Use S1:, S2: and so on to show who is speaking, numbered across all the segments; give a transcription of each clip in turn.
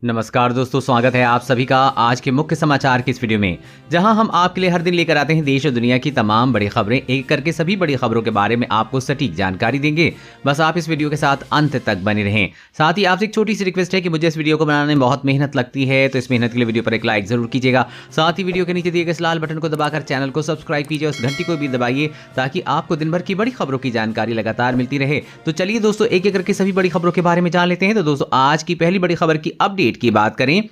S1: नमस्कार दोस्तों, स्वागत है आप सभी का आज के मुख्य समाचार की इस वीडियो में, जहां हम आपके लिए हर दिन लेकर आते हैं देश और दुनिया की तमाम बड़ी खबरें। एक करके सभी बड़ी खबरों के बारे में आपको सटीक जानकारी देंगे। बस आप इस वीडियो के साथ अंत तक बने रहें। साथ ही आपसे एक छोटी सी रिक्वेस्ट है कि मुझे इस वीडियो को बनाने में बहुत मेहनत लगती है, तो इस मेहनत के लिए वीडियो पर एक लाइक जरूर कीजिएगा। साथ ही वीडियो के नीचे दिए गए इस लाल बटन को दबाकर चैनल को सब्सक्राइब कीजिए, उस घंटी को भी दबाइए ताकि आपको दिन भर की बड़ी खबरों की जानकारी लगातार मिलती रहे। तो चलिए दोस्तों, एक एक करके सभी बड़ी खबरों के बारे में जान लेते हैं। तो दोस्तों, आज की पहली बड़ी खबर की अपडेट की बात करें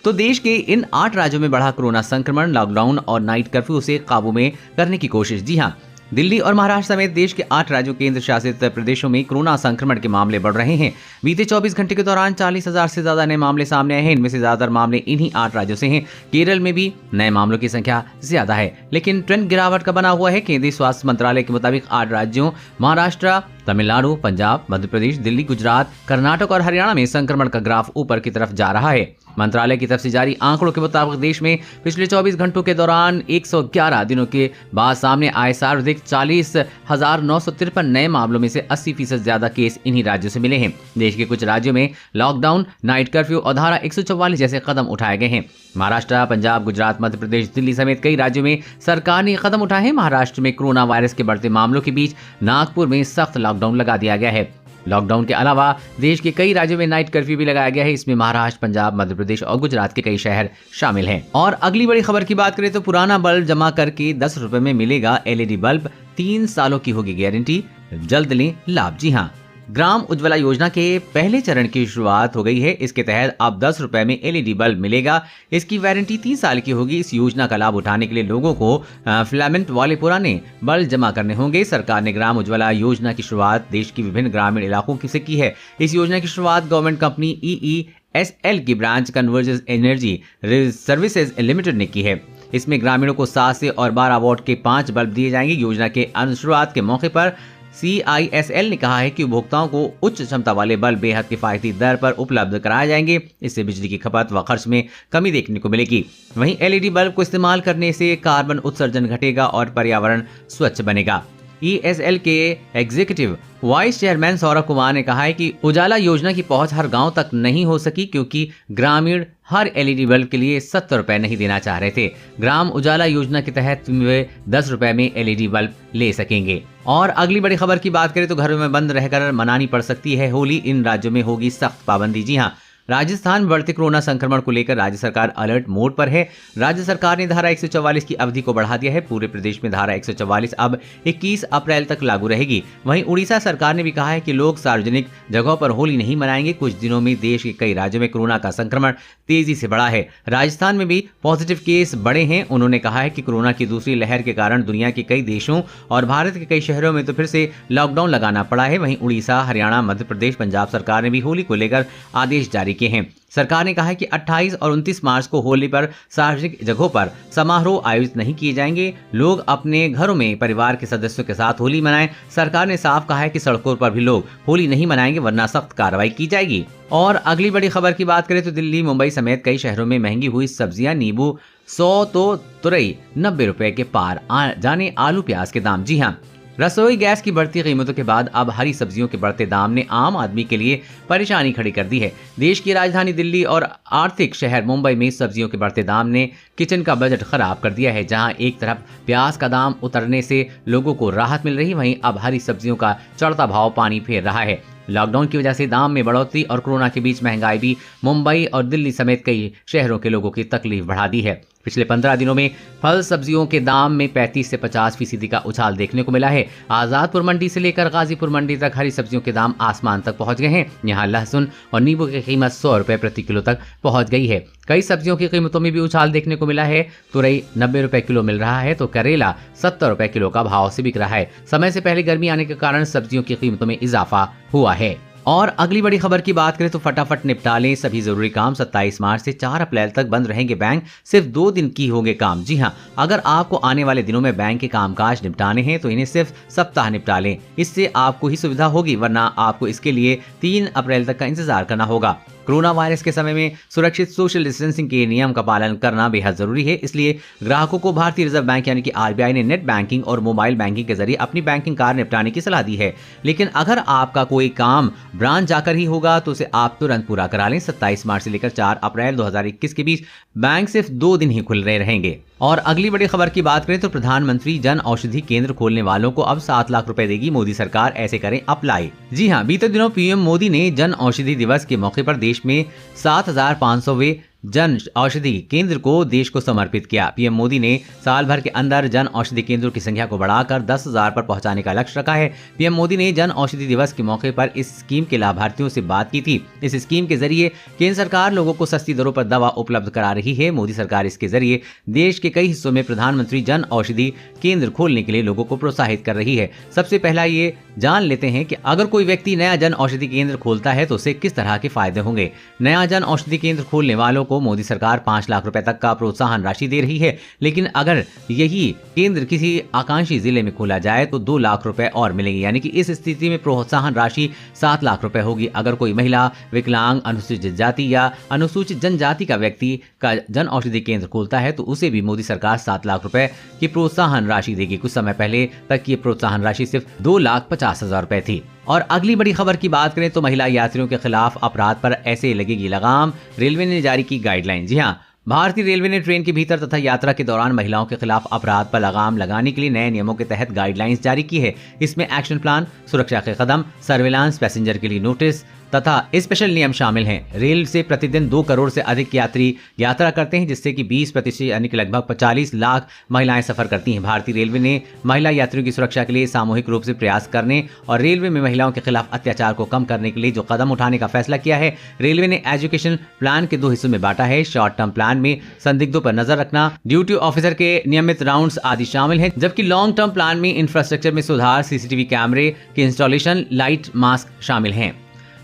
S1: तो देश के इन 8 राज्यों में बढ़ा कोरोना संक्रमण, लॉकडाउन और नाइट कर्फ्यू से काबू में करने की कोशिश। जी हां, दिल्ली और महाराष्ट्र समेत देश के 8 राज्यों केंद्र शासित प्रदेशों में कोरोना संक्रमण के मामले बढ़ रहे हैं। बीते 24 घंटे के दौरान 40,000 से ज्यादा नए मामले सामने आए हैं। इनमें से ज्यादातर मामले इन्हीं 8 राज्यों से हैं। केरल में भी नए मामलों की संख्या ज्यादा है, लेकिन ट्रेंड गिरावट का बना हुआ है। केंद्रीय स्वास्थ्य मंत्रालय के मुताबिक 8 राज्यों महाराष्ट्र, तमिलनाडु, पंजाब, मध्य प्रदेश, दिल्ली, गुजरात, कर्नाटक और हरियाणा में संक्रमण का ग्राफ ऊपर की तरफ जा रहा है। मंत्रालय की तरफ से जारी आंकड़ों के मुताबिक देश में पिछले 24 घंटों के दौरान 111 दिनों के बाद सामने आए सर्वाधिक 40,953 नए मामलों में से 80% ज्यादा केस इन्हीं राज्यों से मिले हैं। देश के कुछ राज्यों में लॉकडाउन, नाइट कर्फ्यू और धारा 144 जैसे कदम उठाए गए हैं। महाराष्ट्र, पंजाब, गुजरात, मध्य प्रदेश, दिल्ली समेत कई राज्यों में सरकार ने कदम उठाए हैं। महाराष्ट्र में कोरोना वायरस के बढ़ते मामलों के बीच नागपुर में सख्त लॉकडाउन लगा दिया गया है। लॉकडाउन के अलावा देश के कई राज्यों में नाइट कर्फ्यू भी लगाया गया है। इसमें महाराष्ट्र, पंजाब, मध्य प्रदेश और गुजरात के कई शहर शामिल हैं। और अगली बड़ी खबर की बात करें तो पुराना बल्ब जमा करके 10 रुपए में मिलेगा एलईडी बल्ब, 3 सालों की होगी गारंटी, जल्द लें लाभ। जी हाँ, ग्राम उज्ज्वला योजना के पहले चरण की शुरुआत हो गई है। इसके तहत अब 10 रुपए में एलईडी बल्ब मिलेगा। इसकी वारंटी 3 साल की होगी। इस योजना का लाभ उठाने के लिए लोगों को फिलामेंट वाले पुराने बल्ब जमा करने होंगे। सरकार ने ग्राम उज्ज्वला योजना की शुरुआत देश की विभिन्न ग्रामीण इलाकों से की है। इस योजना की शुरुआत गवर्नमेंट कंपनी EESL की branch convergence energy services limited ने की है। इसमें ग्रामीणों को 7 से और 12 वॉट के 5 बल्ब दिए जाएंगे। योजना के शुरुआत के मौके पर CISL ने कहा है कि उपभोक्ताओं को उच्च क्षमता वाले बल्ब बेहद किफायती दर पर उपलब्ध कराए जाएंगे। इससे बिजली की खपत व खर्च में कमी देखने को मिलेगी। वहीं एलईडी बल्ब को इस्तेमाल करने से कार्बन उत्सर्जन घटेगा और पर्यावरण स्वच्छ बनेगा। ESL के executive vice chairman Saurabh Kumar ने कहा है कि उजाला योजना की पहुंच हर गांव तक नहीं हो सकी क्योंकि ग्रामीण हर एलईडी बल्ब के लिए 70 रुपए नहीं देना चाह रहे थे। ग्राम उजाला योजना के तहत वे 10 रुपए में एलईडी बल्ब ले सकेंगे। और अगली बड़ी खबर की बात करें तो घरों में बंद रहकर मनानी पड़ सकती है होली। इन राज्यों में होगी सख्त पाबंदी। जी हाँ, राजस्थान में बढ़ते कोरोना संक्रमण को लेकर राज्य सरकार अलर्ट मोड पर है। राज्य सरकार ने धारा 144 की अवधि को बढ़ा दिया है। पूरे प्रदेश में धारा 144 अब 21 अप्रैल तक लागू रहेगी। वहीं उड़ीसा सरकार ने भी कहा है कि लोग सार्वजनिक जगहों पर होली नहीं मनाएंगे। कुछ दिनों में देश के कई राज्यों में कोरोना का संक्रमण तेजी से बढ़ा है। राजस्थान में भी पॉजिटिव केस बढ़े हैं। उन्होंने कहा है कि कोरोना की दूसरी लहर के कारण दुनिया के कई देशों और भारत के कई शहरों में तो फिर से लॉकडाउन लगाना पड़ा है। वहीं उड़ीसा, हरियाणा, मध्य प्रदेश, पंजाब सरकार ने भी होली को लेकर आदेश जारी किए हैं। सरकार ने कहा है कि 28 और 29 मार्च को होली पर सार्वजनिक जगहों पर समारोह आयोजित नहीं किए जाएंगे। लोग अपने घरों में परिवार के सदस्यों के साथ होली मनाएं। सरकार ने साफ कहा है कि सड़कों पर भी लोग होली नहीं मनाएंगे, वरना सख्त कार्रवाई की जाएगी। और अगली बड़ी खबर की बात करें तो दिल्ली, मुंबई समेत कई शहरों में महंगी हुई सब्जियां, नींबू 100 तो तुरई 90 रुपए के पार। जाने आलू प्याज के दाम। जी हाँ, रसोई गैस की बढ़ती कीमतों के बाद अब हरी सब्जियों के बढ़ते दाम ने आम आदमी के लिए परेशानी खड़ी कर दी है। देश की राजधानी दिल्ली और आर्थिक शहर मुंबई में सब्जियों के बढ़ते दाम ने किचन का बजट खराब कर दिया है। जहां एक तरफ प्याज का दाम उतरने से लोगों को राहत मिल रही, वहीं अब हरी सब्जियों का चढ़ता भाव पानी फेर रहा है। लॉकडाउन की वजह से दाम में बढ़ोतरी और कोरोना के बीच महंगाई भी मुंबई और दिल्ली समेत कई शहरों के लोगों की तकलीफ बढ़ा दी है। पिछले 15 दिनों में फल सब्जियों के दाम में 35 से 50% का उछाल देखने को मिला है। आजादपुर मंडी से लेकर गाजीपुर मंडी तक हरी सब्जियों के दाम आसमान तक पहुंच गए हैं। यहाँ लहसुन और नींबू की कीमत 100 रुपए प्रति किलो तक पहुंच गई है। कई सब्जियों की कीमतों में भी उछाल देखने को मिला है। तुरई 90 रुपए किलो मिल रहा है तो करेला 70 रुपए किलो का भाव से बिक रहा है। समय से पहले गर्मी आने के कारण सब्जियों की कीमतों में इजाफा हुआ है। और अगली बड़ी खबर की बात करें तो फटाफट निपटा लें सभी जरूरी काम। 27 मार्च से 4 अप्रैल तक बंद रहेंगे बैंक, सिर्फ 2 दिन की होंगे काम। जी हाँ, अगर आपको आने वाले दिनों में बैंक के कामकाज निपटाने हैं तो इन्हें सिर्फ सप्ताह निपटा लें। इससे आपको ही सुविधा होगी, वरना आपको इसके लिए 3 अप्रैल तक का इंतजार करना होगा। कोरोना वायरस के समय में सुरक्षित सोशल डिस्टेंसिंग के नियम का पालन करना बेहद जरूरी है। इसलिए ग्राहकों को भारतीय रिजर्व बैंक यानी कि आरबीआई ने नेट बैंकिंग और मोबाइल बैंकिंग के जरिए अपनी बैंकिंग कार्य निपटाने की सलाह दी है। लेकिन अगर आपका कोई काम ब्रांच जाकर ही होगा तो उसे आप तुरंत पूरा करा लें। 27 मार्च से लेकर 4 अप्रैल 2021 के बीच बैंक सिर्फ 2 दिन ही खुले रहेंगे। और अगली बड़ी खबर की बात करें तो प्रधानमंत्री जन औषधि केंद्र खोलने वालों को अब 7 लाख रुपए देगी मोदी सरकार, ऐसे करें अप्लाई। जी हां, बीते दिनों पीएम मोदी ने जन औषधि दिवस के मौके पर देश में 7,500वें जन औषधि केंद्र को देश को समर्पित किया। पीएम मोदी ने साल भर के अंदर जन औषधि केंद्रों की संख्या को बढ़ाकर 10,000 पर पहुंचाने का लक्ष्य रखा है। पीएम मोदी ने जन औषधि दिवस के मौके पर इस स्कीम के लाभार्थियों से बात की थी। इस स्कीम के जरिए केंद्र सरकार लोगों को सस्ती दरों पर दवा उपलब्ध करा रही है। मोदी सरकार इसके जरिए देश के कई हिस्सों में प्रधानमंत्री जन औषधि केंद्र खोलने के लिए लोगों को प्रोत्साहित कर रही है। सबसे पहला ये जान लेते हैं कि अगर कोई व्यक्ति नया जन औषधि केंद्र खोलता है तो उसे किस तरह के फायदे होंगे। नया जन औषधि केंद्र खोलने वालों को मोदी सरकार 5 लाख रुपए तक का प्रोत्साहन राशि दे रही है। लेकिन अगर यही केंद्र किसी आकांक्षी जिले में खोला जाए तो 2 लाख रुपए और मिलेंगे, यानी कि इस स्थिति में प्रोत्साहन राशि 7 लाख रुपए होगी। अगर कोई महिला, विकलांग, अनुसूचित जाति या अनुसूचित जनजाति का व्यक्ति का जन औषधि केंद्र खोलता है तो उसे भी मोदी सरकार 7 लाख रुपए की प्रोत्साहन राशि देगी। कुछ समय पहले तक ये प्रोत्साहन राशि सिर्फ 2,50,000 रुपए थी। और अगली बड़ी खबर की बात करें तो महिला यात्रियों के खिलाफ अपराध पर ऐसे लगेगी लगाम, रेलवे ने जारी की गाइडलाइन। जी हां, भारतीय रेलवे ने ट्रेन के भीतर तथा यात्रा के दौरान महिलाओं के खिलाफ अपराध पर लगाम लगाने के लिए नए नियमों के तहत गाइडलाइंस जारी की है। इसमें एक्शन प्लान, सुरक्षा के कदम, सर्विलांस, पैसेंजर के लिए नोटिस तथा स्पेशल नियम शामिल हैं। रेल से प्रतिदिन 2 करोड़ से अधिक यात्री यात्रा करते हैं, जिससे कि 20% यानी कि लगभग 45 लाख महिलाएं सफर करती हैं। भारतीय रेलवे ने महिला यात्रियों की सुरक्षा के लिए सामूहिक रूप से प्रयास करने और रेलवे में महिलाओं के खिलाफ अत्याचार को कम करने के लिए जो कदम उठाने का फैसला किया है। रेलवे ने एजुकेशन प्लान के 2 हिस्सों में बांटा है। शॉर्ट टर्म प्लान में संदिग्धों पर नजर रखना, ड्यूटी ऑफिसर के नियमित राउंड्स आदि शामिल है, जबकि लॉन्ग टर्म प्लान में इंफ्रास्ट्रक्चर में सुधार, सीसीटीवी कैमरे के इंस्टॉलेशन, लाइट मास्क शामिल हैं।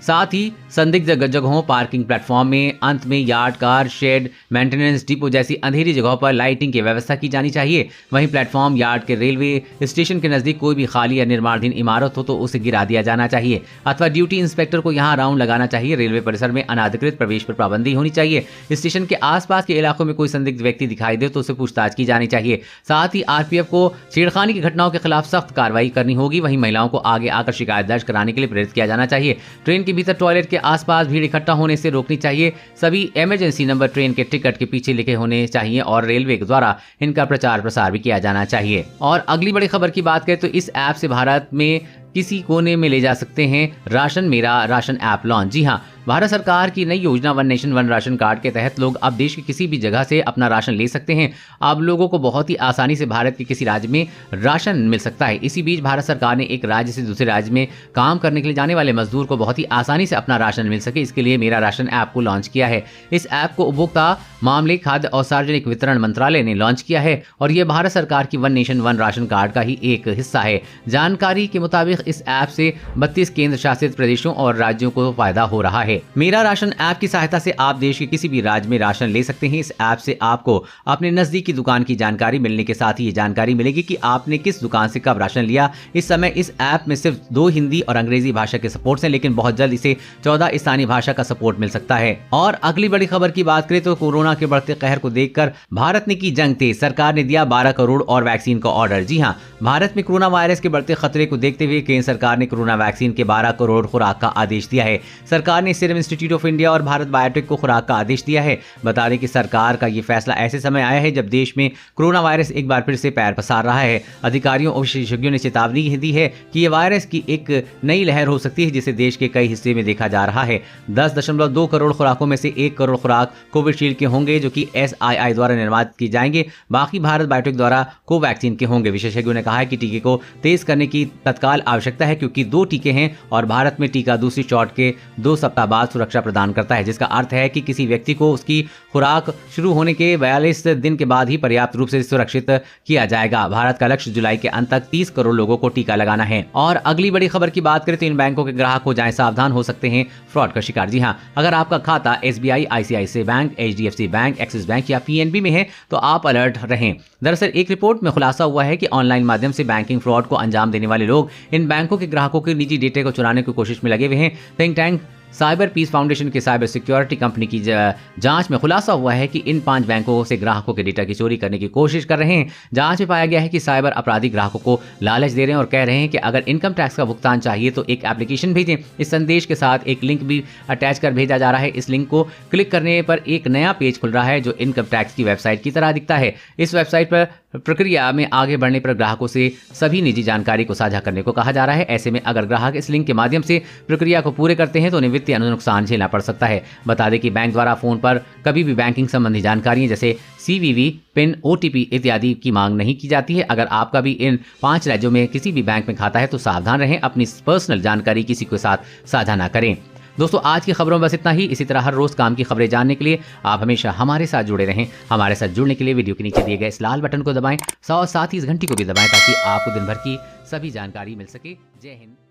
S1: साथ ही संदिग्ध जगहों, पार्किंग प्लेटफॉर्म में, अंत में yard, car shed, maintenance depot जैसी अंधेरी जगहों पर लाइटिंग की व्यवस्था की जानी चाहिए। वहीं प्लेटफॉर्म, यार्ड के रेलवे स्टेशन के नजदीक कोई भी खाली या निर्माणाधीन इमारत हो तो उसे गिरा दिया जाना चाहिए अथवा ड्यूटी इंस्पेक्टर को यहां राउंड लगाना चाहिए। रेलवे परिसर में अनाधिकृत प्रवेश पर पाबंदी होनी चाहिए। स्टेशन के आसपास के इलाकों में कोई संदिग्ध व्यक्ति दिखाई दे तो उसे पूछताछ की जानी चाहिए। साथ ही आरपीएफ को छेड़खानी की घटनाओं के खिलाफ सख्त कार्रवाई करनी होगी। वहीं महिलाओं को आगे आकर शिकायत दर्ज कराने के लिए प्रेरित किया जाना चाहिए। ट्रेन के भीतर टॉयलेट के आसपास भीड़ इकट्ठा होने से रोकनी चाहिए। सभी इमरजेंसी नंबर ट्रेन के टिकट के पीछे लिखे होने चाहिए और रेलवे के द्वारा इनका प्रचार प्रसार भी किया जाना चाहिए। और अगली बड़ी खबर की बात करें तो इस ऐप से भारत में किसी कोने में ले जा सकते हैं राशन मेरा राशन ऐप लॉन्च। जी हां, भारत सरकार की नई योजना one nation one ration card के तहत लोग अब देश के किसी भी जगह से अपना राशन ले सकते हैं। अब लोगों को बहुत ही आसानी से भारत के किसी राज्य में राशन मिल सकता है। इसी बीच भारत सरकार ने एक राज्य से दूसरे राज्य में काम करने के लिए जाने वाले मजदूर को बहुत ही आसानी से अपना राशन मिल सके, इसके लिए मेरा राशन ऐप को लॉन्च किया है। इस ऐप को उपभोक्ता मामले, खाद्य और सार्वजनिक वितरण मंत्रालय ने लॉन्च किया है और यह भारत सरकार की one nation one ration card का ही एक हिस्सा है। जानकारी के मुताबिक इस ऐप से 32 केंद्र शासित प्रदेशों और राज्यों को फायदा हो रहा है। मेरा राशन ऐप की सहायता से आप देश के किसी भी राज्य में राशन ले सकते हैं। इस ऐप से आपको अपने नजदीकी दुकान की जानकारी मिलने के साथ ही ये जानकारी मिलेगी कि आपने किस दुकान से कब राशन लिया। इस समय इस ऐप में सिर्फ 2 हिंदी और अंग्रेजी भाषा के सपोर्ट हैं, लेकिन बहुत जल्द इसे 14 स्थानीय भाषा का सपोर्ट मिल सकता है। और अगली बड़ी खबर की बात करें तो कोरोना के बढ़ते कहर को देखकर भारत ने की जंग तेज। सरकार ने दिया 12 करोड़ और वैक्सीन का ऑर्डर। जी हाँ, भारत में कोरोना वायरस के बढ़ते खतरे को देखते हुए केंद्र सरकार ने कोरोना वैक्सीन के 12 करोड़ खुराक का आदेश दिया है। सरकार ने सीरम इंस्टीट्यूट ऑफ इंडिया और भारत बायोटेक को खुराक का आदेश दिया है। बता दें कि सरकार का ये फैसला ऐसे समय आया है जब देश में कोरोना वायरस एक बार फिर से पैर पसार रहा है। अधिकारियों और विशेषज्ञों ने चेतावनी दी है कि ये वायरस की एक नई लहर हो सकती है जिसे देश के कई हिस्से में देखा जा रहा है। 10.2 करोड़ खुराकों में से 1 करोड़ खुराक कोविशील्ड के होंगे जो कि SII द्वारा निर्मित किए जाएंगे। बाकी भारत बायोटेक द्वारा कोवैक्सीन के होंगे। विशेषज्ञों ने कहा है कि टीके को तेज करने की तत्काल आवश्यकता है क्योंकि 2 टीके हैं और भारत में टीका दूसरी शॉट के 2 सप्ताह बाद सुरक्षा प्रदान करता है, जिसका अर्थ है कि किसी व्यक्ति को उसकी खुराक शुरू होने के 42 दिन के बाद ही पर्याप्त रूप से सुरक्षित किया जाएगा। भारत का लक्ष्य जुलाई के अंत तक 30 करोड़ लोगों को टीका लगाना है। और अगली बड़ी खबर की बात करें तो इन बैंकों के ग्राहक हो जाएं सावधान, हो सकते हैं फ्रॉड का शिकार। जी हाँ, अगर आपका खाता SBI, ICICI bank, HDFC bank, axis bank या PNB में है तो आप अलर्ट रहें। दरअसल एक रिपोर्ट में खुलासा हुआ है कि ऑनलाइन माध्यम से बैंकिंग फ्रॉड को अंजाम देने वाले लोग इन बैंकों के ग्राहकों के निजी डेटा को चुराने की कोशिश में लगे हुए हैं। Think tank Cyber Peace Foundation के साइबर सिक्योरिटी कंपनी की जांच में खुलासा हुआ है कि इन 5 बैंकों से ग्राहकों के डेटा की चोरी करने की कोशिश कर रहे हैं। जांच में पाया गया है कि साइबर अपराधी ग्राहकों को लालच दे रहे हैं और कह रहे हैं कि अगर इनकम टैक्स का भुगतान चाहिए तो एक एप्लीकेशन भेजें। इस संदेश के साथ एक लिंक भी अटैच कर भेजा जा रहा है। इस लिंक को क्लिक करने पर एक नया पेज खुल रहा है जो इनकम टैक्स की वेबसाइट की तरह दिखता है। इस वेबसाइट पर प्रक्रिया में आगे बढ़ने पर ग्राहकों से सभी निजी जानकारी को साझा करने को कहा जा रहा है। ऐसे में अगर ग्राहक इस लिंक के माध्यम से प्रक्रिया को पूरे करते हैं तो उन्हें वित्तीय नुकसान झेलना पड़ सकता है। बता दें कि बैंक द्वारा फोन पर कभी भी बैंकिंग संबंधी जानकारियां जैसे CVV, पिन, OTP इत्यादि की मांग नहीं की जाती है। अगर आपका भी इन 5 राज्यों में किसी भी बैंक में खाता है तो सावधान रहें, अपनी पर्सनल जानकारी किसी के साथ साझा ना करें। दोस्तों, आज की खबरों में बस इतना ही। इसी तरह हर रोज काम की खबरें जानने के लिए आप हमेशा हमारे साथ जुड़े रहें। हमारे साथ जुड़ने के लिए वीडियो के नीचे दिए गए इस लाल बटन को दबाएं और साथ ही इस घंटी को भी दबाएं ताकि आपको दिन भर की सभी जानकारी मिल सके। जय हिंद।